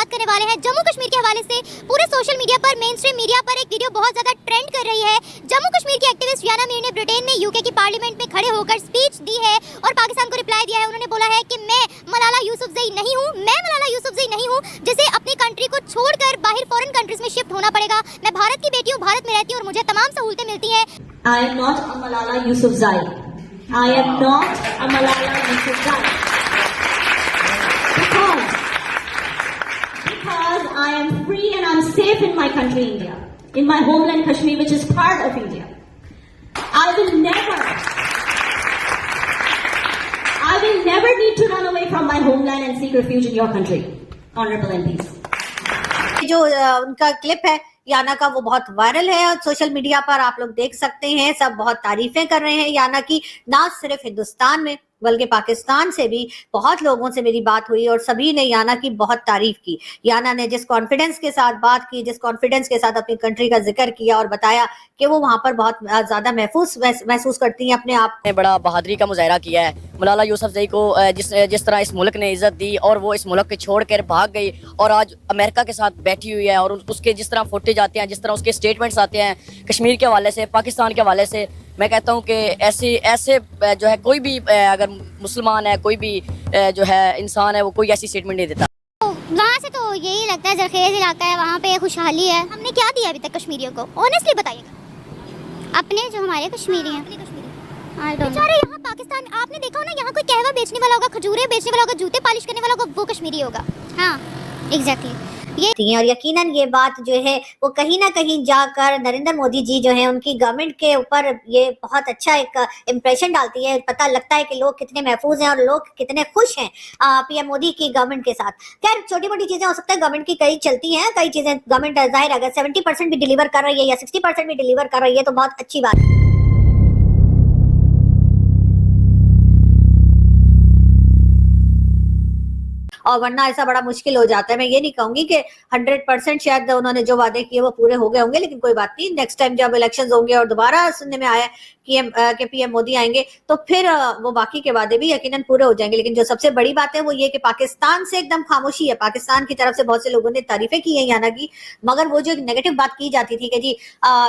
बात करने वाले हैं जम्मू कश्मीर के हवाले से। पूरे सोशल मीडिया पर, मेन स्ट्रीम मीडिया पर एक वीडियो बहुत ज्यादा ट्रेंड कर रही है। जम्मू कश्मीर की एक्टिविस्ट याना मीर ने ब्रिटेन में यूके की पार्लियामेंट में खड़े होकर स्पीच दी है और पाकिस्तान को रिप्लाई दिया है। उन्होंने बोला है कि मैं मलाला यूसुफजई नहीं हूँ, मैं मलाला यूसुफजई नहीं हूँ जिसे अपनी कंट्री को छोड़कर बाहर फॉरेन कंट्रीज में शिफ्ट होना पड़ेगा। मैं भारत की बेटी हूँ, भारत में रहती हूँ और मुझे तमाम सहूलतें मिलती हैं। I am not a Malala Yousafzai. I am not a Malala Yousafzai. Because I am free and I'm safe in my country, India, in my homeland Kashmir, which is part of India. I will never need to run away from my homeland and seek refuge in your country, honorable MPs. जो उनका clip है याना का वो बहुत viral है और social media पर आप लोग देख सकते हैं, सब बहुत तारीफें कर रहे हैं याना की। ना सिर्फ हिंदुस्तान में बल्कि पाकिस्तान से भी बहुत लोगों से मेरी बात हुई और सभी ने याना की बहुत तारीफ की। याना ने जिस कॉन्फिडेंस के साथ बात की, जिस कॉन्फिडेंस के साथ अपनी कंट्री का जिक्र किया और बताया कि वो वहां पर बहुत ज्यादा महसूस करती हैं अपने आप ने बड़ा बहादुरी का मुजाहरा किया है। मलाला यूसुफजई को जिस तरह इस मुल्क ने इज्जत दी और वो इस मुल्क को छोड़कर भाग गई और आज अमेरिका के साथ बैठी हुई है और उसके जिस तरह फुटेज आते हैं, जिस तरह उसके स्टेटमेंट्स आते हैं कश्मीर के हवाले से, पाकिस्तान के हवाले से, मैं कहता हूँ कि ऐसे जो है कोई भी अगर मुसलमान है, कोई भी जो है इंसान है, वो कोई ऐसी स्टेटमेंट नहीं देता। वहाँ से तो यही लगता है जरखेज इलाका है, वहाँ पे खुशहाली है। हमने क्या दिया अभी तक कश्मीरियों को, ऑनेस्टली बताइएगा। अपने जो हमारे कश्मीरी हैं बेचारे यहाँ पाकिस्तान, आपने देखा हो ना, यहाँ कोई कहवा बेचने वाला होगा, खजूरें बेचने वाला होगा, जूते पॉलिश करने वाला होगा, वो कश्मीरी होगा। हाँ एग्जैक्टली ये। और यकीनन ये बात जो है वो कहीं ना कहीं जाकर नरेंद्र मोदी जी जो है उनकी गवर्नमेंट के ऊपर ये बहुत अच्छा एक इम्प्रेशन डालती है। पता लगता है कि लोग कितने महफूज हैं और लोग कितने खुश हैं पीएम मोदी की गवर्नमेंट के साथ। खैर छोटी मोटी चीजें हो सकता है गवर्नमेंट की कई चलती हैं, कई चीजें गवर्नमेंट जाहिर अगर 70% भी डिलीवर कर रही है या 60% भी डिलीवर कर रही है तो बहुत अच्छी बात है। और वरना ऐसा बड़ा मुश्किल हो जाता है। मैं ये नहीं कहूंगी कि 100% शायद उन्होंने जो वादे किए वो पूरे हो गए होंगे, लेकिन कोई बात नहीं, नेक्स्ट टाइम जब इलेक्शंस होंगे और दोबारा सुनने में आया कि पीएम मोदी आएंगे तो फिर वो बाकी के वादे भी यकीनन पूरे हो जाएंगे। लेकिन जो सबसे बड़ी बात है वो ये कि पाकिस्तान से एकदम खामोशी है। पाकिस्तान की तरफ से बहुत से लोगों ने तारीफें की है याना की, मगर वो जो एक नेगेटिव बात की जाती थी कि जी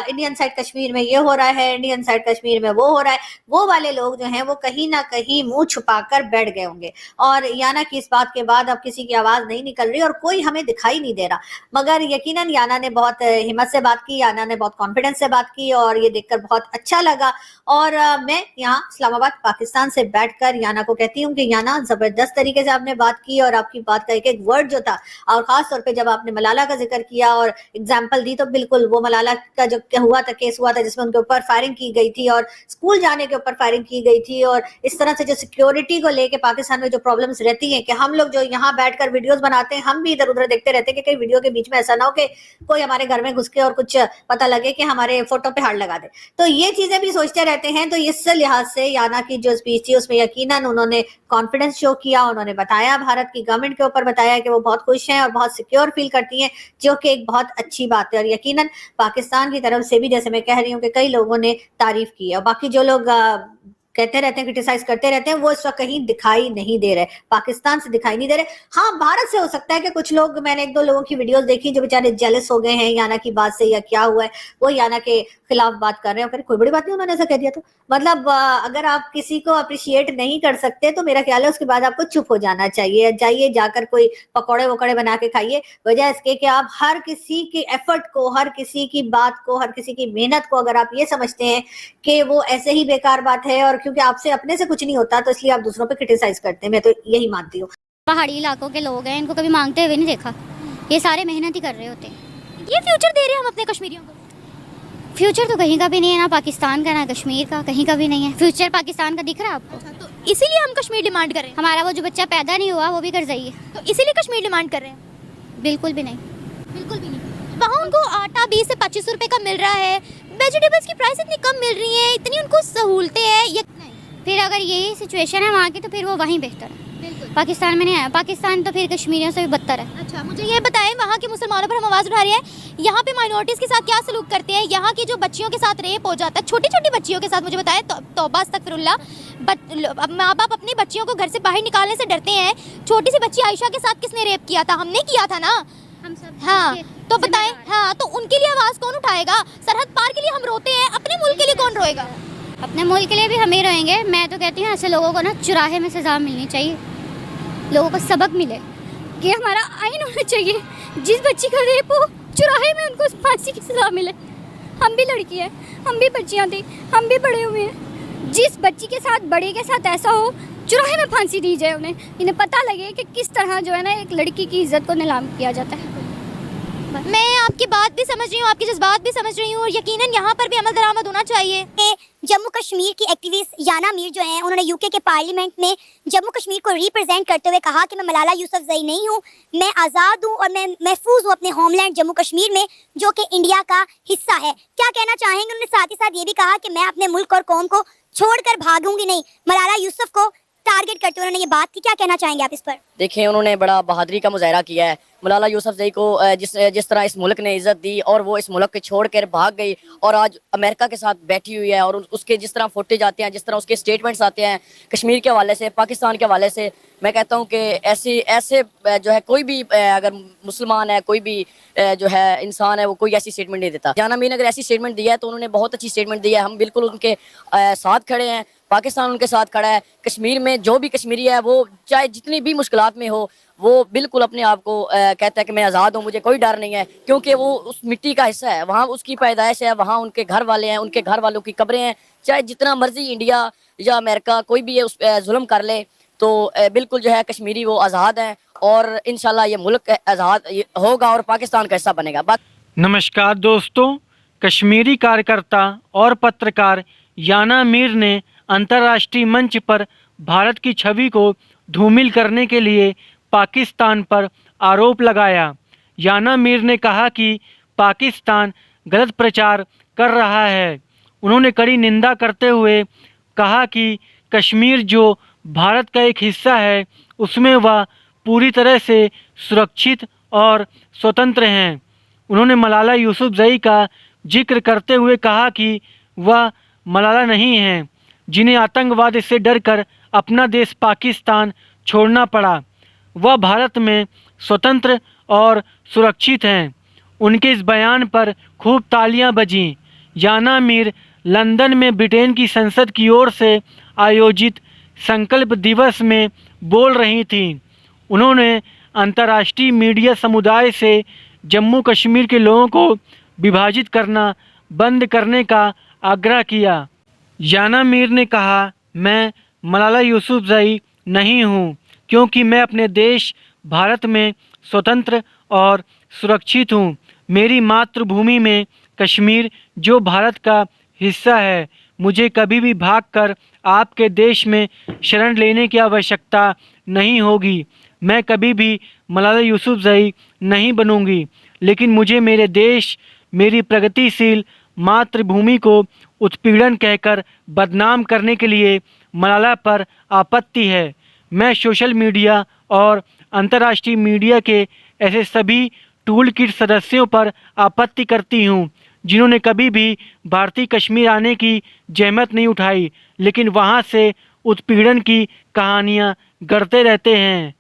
इंडियन साइड कश्मीर में ये हो रहा है, इंडियन साइड कश्मीर में वो हो रहा है, वो वाले लोग जो हैं वो कहीं ना कहीं मुंह छुपाकर बैठ गए होंगे। और याना की इस बात के बाद अब किसी की आवाज नहीं निकल रही और कोई हमें दिखाई नहीं दे रहा, मगर यकीनन याना ने बहुत हिम्मत से बात की, याना ने बहुत कॉन्फिडेंस से बात की और ये देखकर बहुत अच्छा लगा। और मैं यहाँ इस्लामाबाद पाकिस्तान से बैठकर याना को कहती हूँ कि याना जबरदस्त तरीके से आपने बात की और आपकी बात का एक एक वर्ड जो था, और खास तौर पे जब आपने मलाला का जिक्र किया और एग्जाम्पल दी, तो बिल्कुल वो मलाला का जो हुआ था, केस हुआ था जिसमें उनके ऊपर फायरिंग की गई थी और स्कूल जाने के ऊपर फायरिंग की गई थी, और इस तरह से जो सिक्योरिटी को लेके पाकिस्तान में जो प्रॉब्लम्स रहती हैं कि हम लोग जो यहाँ बैठकर वीडियोस बनाते हैं, हम भी इधर उधर देखते रहते हैं कि कई वीडियो के बीच में ऐसा ना हो कि कोई हमारे घर में घुस के और कुछ पता लगे कि हमारे फोटो पे हाथ लगा दे। तो ये चीजें भी सोचते रहते हैं। तो इस लिहाज से याना की जो स्पीच थी उसमें यकीनन उन्होंने कॉन्फिडेंस शो किया, उन्होंने बताया, भारत की गवर्नमेंट के ऊपर बताया कि वो बहुत खुश हैं और बहुत सिक्योर फील करती हैं, जो कि एक बहुत अच्छी बात है। और यकीनन पाकिस्तान की तरफ से भी, जैसे मैं कह रही हूँ कि कई लोगों ने तारीफ की है, और बाकी जो लोग कहते रहते हैं, क्रिटिसाइज करते रहते हैं, वो इस वक्त कहीं दिखाई नहीं दे रहे, पाकिस्तान से दिखाई नहीं दे रहे। हाँ भारत से हो सकता है कि कुछ लोग, मैंने एक दो लोगों की वीडियोस देखी जो बेचारे जेलस हो गए हैं याना की बात से या क्या हुआ है, वो याना के खिलाफ बात कर रहे हैं। कोई बड़ी बात नहीं, उन्होंने ऐसा कह दिया तो मतलब अगर आप किसी को अप्रिशिएट नहीं कर सकते तो मेरा ख्याल है उसके बाद आपको चुप हो जाना चाहिए। जाइए जाकर कोई पकौड़े वकौड़े बना के खाइए, वजह इसके कि आप हर किसी की एफर्ट को, हर किसी की बात को, हर किसी की मेहनत को अगर आप ये समझते हैं कि वो ऐसे ही बेकार बात है और क्योंकि आपसे अपने से कुछ नहीं होता तो इसलिए आप दूसरों पे क्रिटिसाइज करते हैं, मैं तो यही मानती हूँ। पहाड़ी इलाकों के लोग हैं, इनको कभी मांगते हुए नहीं देखा, ये सारे मेहनत ही कर रहे होते हैं। ये फ्यूचर दे रहे हैं हम अपने कश्मीरियों को। फ्यूचर तो कहीं का भी नहीं है, ना पाकिस्तान का ना कश्मीर का, कहीं का भी नहीं है फ्यूचर पाकिस्तान का, दिख रहा है आपको? अच्छा, तो इसीलिए हम कश्मीर डिमांड कर रहे हैं। हमारा वो जो बच्चा पैदा नहीं हुआ वो भी कर जाइए, तो इसीलिए कश्मीर डिमांड कर रहे हैं। बिल्कुल भी नहीं, बिल्कुल भी नहीं। वहाँ उनको आटा 20 से 25 रुपए का मिल रहा है, वेजिटेबल्स की प्राइस इतनी कम मिल रही है, इतनी उनको सहूलतें हैं। फिर अगर यही सिचुएशन है वहाँ की तो फिर वो वहीं बेहतर है। पाकिस्तान में नहीं आया, पाकिस्तान तो फिर कश्मीरियों से भी बदतर है। अच्छा, मुझे ये बताएं, वहाँ के मुसलमानों पर हम आवाज़ उठा रहे हैं, यहाँ पे माइनॉरिटीज़ के साथ क्या सलूक करते हैं? यहाँ की जो बच्चियों के साथ रेप हो जाता है, छोटी छोटी बच्चियों के साथ, मुझे बताएं, तौबा अस्तगफिरुल्लाह, माँ बाप अपनी बच्चियों को घर से बाहर निकालने से डरते हैं। छोटी सी बच्ची आयशा के साथ किसने रेप किया था? हमने किया था ना। हम सब हाँ, तो बताएं, हाँ, तो उनके लिए आवाज़ कौन उठाएगा? सरहद पार के लिए हम रोते हैं, अपने मुल्क के लिए कौन रोएगा? अपने मुल्क के लिए भी हम ही रहेंगे। मैं तो कहती हूँ ऐसे लोगों को ना चुराहे में सज़ा मिलनी चाहिए, लोगों को सबक मिले कि हमारा आइन होना चाहिए, जिस बच्ची का रेप हो चुराहे में उनको फांसी की सज़ा मिले। हम भी लड़की हैं, हम भी बच्चियाँ थी, हम भी बड़े हुए हैं। जिस बच्ची के साथ, बड़े के साथ ऐसा हो, चुराहे में फांसी दी जाए उन्हें, इन्हें पता लगे कि किस तरह जो है ना एक लड़की की इज्जत को नीलाम किया जाता है। मैं आपकी बात भी समझ रही हूँ, आपके जज्बात भी समझ रही हूँ, और यकीनन यहाँ पर भी अमल दरामद होना चाहिए। जम्मू कश्मीर की एक्टिविस्ट याना मीर जो हैं, उन्होंने यूके के पार्लियामेंट में जम्मू कश्मीर को रिप्रेजेंट करते हुए कहा कि मैं मलाला यूसुफजई नहीं हूँ, मैं आज़ाद हूँ और मैं महफूज हूँ अपने होमलैंड जम्मू कश्मीर में, जो कि इंडिया का हिस्सा है। क्या कहना चाहेंगे? उन्होंने साथ ही साथ ये भी कहा कि मैं अपने मुल्क और कौम को छोड़कर भागूंगी नहीं। मलाला यूसुफ को टारगेट करते हुए उन्होंने ये बात की, क्या कहना चाहेंगे आप इस पर? देखिए, उन्होंने बड़ा बहादुरी का मुजाहरा किया है। मलाला यूसुफजई को जिस तरह इस मुल्क ने इज़्ज़त दी और वो इस मुल्क को छोड़ कर भाग गई और आज अमेरिका के साथ बैठी हुई है, और उसके जिस तरह फुटेज आते हैं, जिस तरह उसके स्टेटमेंट्स आते हैं कश्मीर के हवाले से, पाकिस्तान के हवाले से, मैं कहता हूँ कि ऐसे जो है कोई भी अगर मुसलमान है, कोई भी जो है इंसान है, वो कोई ऐसी स्टेटमेंट नहीं देता। जाना मीर ने अगर ऐसी स्टेटमेंट दी है तो उन्होंने बहुत अच्छी स्टेटमेंट दी है। हम बिल्कुल उनके साथ खड़े हैं, पाकिस्तान उनके साथ खड़ा है। कश्मीर में जो भी कश्मीरी है वो चाहे जितनी भी मुश्किलात में हो, वो बिल्कुल अपने आप को कहता है कि मैं आज़ाद हूँ, मुझे कोई डर नहीं है, क्योंकि वो उस मिट्टी का हिस्सा है, वहाँ उसकी पैदाइश है, वहाँ उनके घर वाले हैं, उनके घर वालों की कब्रें हैं। चाहे जितना मर्जी इंडिया या अमेरिका कोई भी उस जुल्म कर ले, तो बिल्कुल जो है कश्मीरी वो आज़ाद हैं और इंशाल्लाह ये मुल्क आज़ाद होगा और पाकिस्तान का हिस्सा बनेगा। नमस्कार दोस्तों, कश्मीरी कार्यकर्ता और पत्रकार याना मीर ने अंतर्राष्ट्रीय मंच पर भारत की छवि को धूमिल करने के लिए पाकिस्तान पर आरोप लगाया। याना मीर ने कहा कि पाकिस्तान गलत प्रचार कर रहा है। उन्होंने कड़ी निंदा करते हुए कहा कि कश्मीर जो भारत का एक हिस्सा है, उसमें वह पूरी तरह से सुरक्षित और स्वतंत्र हैं। उन्होंने मलाला यूसुफजई का जिक्र करते हुए कहा कि वह मलाला नहीं हैं, जिन्हें आतंकवाद से डरकर अपना देश पाकिस्तान छोड़ना पड़ा। वह भारत में स्वतंत्र और सुरक्षित हैं। उनके इस बयान पर खूब तालियां बजीं। याना मीर लंदन में ब्रिटेन की संसद की ओर से आयोजित संकल्प दिवस में बोल रही थीं। उन्होंने अंतर्राष्ट्रीय मीडिया समुदाय से जम्मू कश्मीर के लोगों को विभाजित करना बंद करने का आग्रह किया। याना मीर ने कहा, मैं मलाला यूसुफजई नहीं हूँ, क्योंकि मैं अपने देश भारत में स्वतंत्र और सुरक्षित हूँ। मेरी मातृभूमि में कश्मीर जो भारत का हिस्सा है, मुझे कभी भी भागकर आपके देश में शरण लेने की आवश्यकता नहीं होगी। मैं कभी भी मलाला यूसुफजई नहीं बनूंगी, लेकिन मुझे मेरे देश, मेरी प्रगतिशील मातृभूमि को उत्पीड़न कहकर बदनाम करने के लिए मलाला पर आपत्ति है। मैं सोशल मीडिया और अंतर्राष्ट्रीय मीडिया के ऐसे सभी टूल किट सदस्यों पर आपत्ति करती हूँ, जिन्होंने कभी भी भारतीय कश्मीर आने की जहमत नहीं उठाई, लेकिन वहाँ से उत्पीड़न की कहानियाँ गढ़ते रहते हैं।